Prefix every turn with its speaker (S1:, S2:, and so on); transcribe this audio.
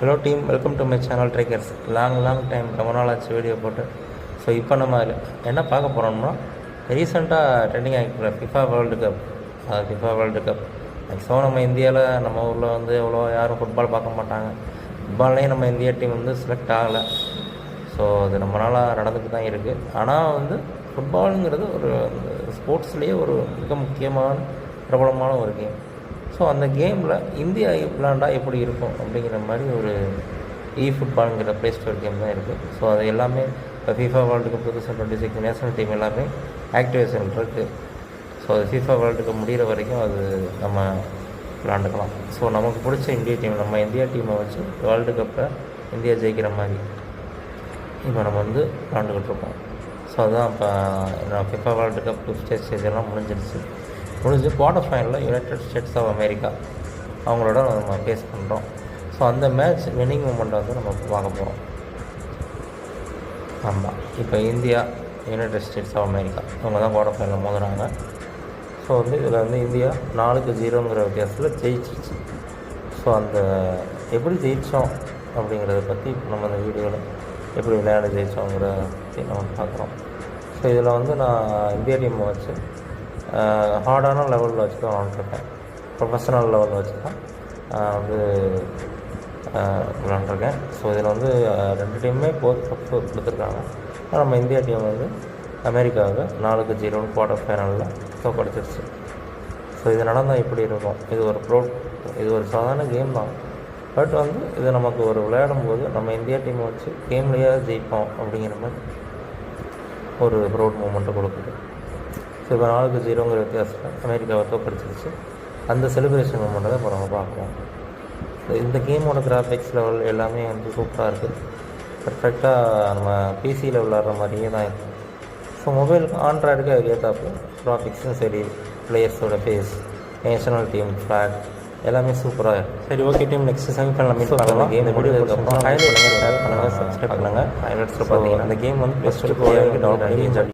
S1: Hello team, welcome to my channel Trikers. Long time ரொம்ப நாள் ஆச்சு வீடியோ போட்டு. ஸோ இப்போ நம்ம என்ன பார்க்க போகிறோம்னா, ரீசெண்டாக ட்ரெண்டிங் ஆகிக்கிற ஃபிஃபா வேர்ல்டு கப். மேக்ஸிமம் நம்ம இந்தியாவில் நம்ம ஊரில் வந்து எவ்வளோ யாரும் ஃபுட்பால் பார்க்க மாட்டாங்க. ஃபுட்பால்லையும் நம்ம இந்தியா டீம் வந்து செலக்ட் ஆகலை. ஸோ அது ரொம்ப நாளாக நடந்துட்டு தான் இருக்குது. ஆனால் வந்து ஃபுட்பாலுங்கிறது ஒரு ஸ்போர்ட்ஸ்லேயே ஒரு மிக முக்கியமான பிரபலமான ஒரு கேம். ஸோ அந்த கேமில் இந்தியா விளாண்டா எப்படி இருக்கும் அப்படிங்கிற மாதிரி ஒரு ஃபுட்பாலுங்கிற ப்ளே ஸ்டோர் கேம் தான் இருக்குது. ஸோ அது எல்லாமே இப்போ FIFA world cup 2026 national team எல்லாமே ஆக்டிவேஷன் இருக்குது. ஸோ அது FIFA வேர்ல்டு கப் முடிகிற வரைக்கும் அது நம்ம விளாண்டுக்கலாம். ஸோ நமக்கு பிடிச்ச இந்தியா டீம், நம்ம இந்தியா டீமை வச்சு வேர்ல்டு கப்பை இந்தியா ஜெயிக்கிற மாதிரி இப்போ நம்ம வந்து விளாண்டுக்கிட்டு இருக்கோம். ஸோ அதுதான் இப்போ FIFA world cup 5th stage எல்லாம் முடிஞ்சு குவார்ட்டர் ஃபைனலில் யுனைடெட் ஸ்டேட்ஸ் ஆஃப் அமெரிக்கா அவங்களோட நம்ம ஃபேஸ் பண்ணுறோம். ஸோ அந்த மேட்ச் வின்னிங் மூமெண்ட்டை வந்து நம்ம பார்க்க போகிறோம். ஆமாம், இப்போ India United States of America அவங்க தான் குவார்ட்டர் ஃபைனலில் மோதுறாங்க. ஸோ வந்து இதில் வந்து இந்தியா 4-0ங்கிற வித்தியாசத்தில் ஜெயிச்சிச்சு. ஸோ அந்த எப்படி ஜெயித்தோம் அப்படிங்கிறத பற்றி இப்போ நம்ம இந்த வீடியோவில் எப்படி விளையாட ஜெயித்தோங்கிறத பற்றி நம்ம பார்க்குறோம். ஸோ இதில் வந்து நான் இந்தியா டீமை வச்சு ஹார்டான லெவலில் வச்சு தான் விளாண்டுருக்கேன். ப்ரொஃபஷனல் லெவலில் வச்சு தான் வந்து விளாண்டுருக்கேன். ஸோ இதில் வந்து 2 டீமுமே கப் கொடுத்துருக்காங்க. ஆனால் நம்ம இந்தியா டீம் வந்து அமெரிக்காவுக்கு 4-0 குவார்ட்டர் ஃபைனலில் தோற்கடிச்சிருச்சு. ஸோ இது நடந்தால் எப்படி இருக்கும்? இது ஒரு சாதாரண கேம் தான். பட் வந்து இது நமக்கு ஒரு விளையாடும்போது நம்ம இந்தியா டீமை வச்சு கேம்லேயே ஜெயிப்போம் அப்படிங்கிற மாதிரி ஒரு ப்ரௌட் மூமெண்ட்டை கொடுக்குது. ஸோ இப்போ 4-0ங்கிற வித்தியாசத்தில் அமெரிக்காவை தோற்கடிச்சிருச்சு. அந்த செலிப்ரேஷன் மூமெண்ட்டை தான் இப்போ நம்ம பார்க்கலாம். இந்த கேமோட கிராஃபிக்ஸ் லெவல் எல்லாமே வந்து சூப்பராக இருக்குது. பர்ஃபெக்டாக நம்ம பிசியில் விளாட்ற மாதிரியே தான் இருக்குது. ஸோ மொபைலுக்கு ஆண்ட்ராய்டுக்கு அதுக்கு ஏற்றாப்பு கிராஃபிக்ஸும் சரி, பிளேயர்ஸோட ஃபேஸ், நேஷனல் டீம் ஃப்ளாக் எல்லாமே சூப்பராக இருக்குது. சரி, okay team, next semi-final meet பண்ணலாம். கேம் முடிஞ்சதுக்கப்புறம் ஹைலைட் பண்ணுங்கள், ஷேர் பண்ணுங்கள், சப்ஸ்கிரைப் பண்ணுங்கள். ஹைலைட்ஸில் பார்த்தீங்கன்னா அந்த கேம் வந்து ப்ளஸ் 2 டவுன்லோட் பண்ணி என்ஜாய்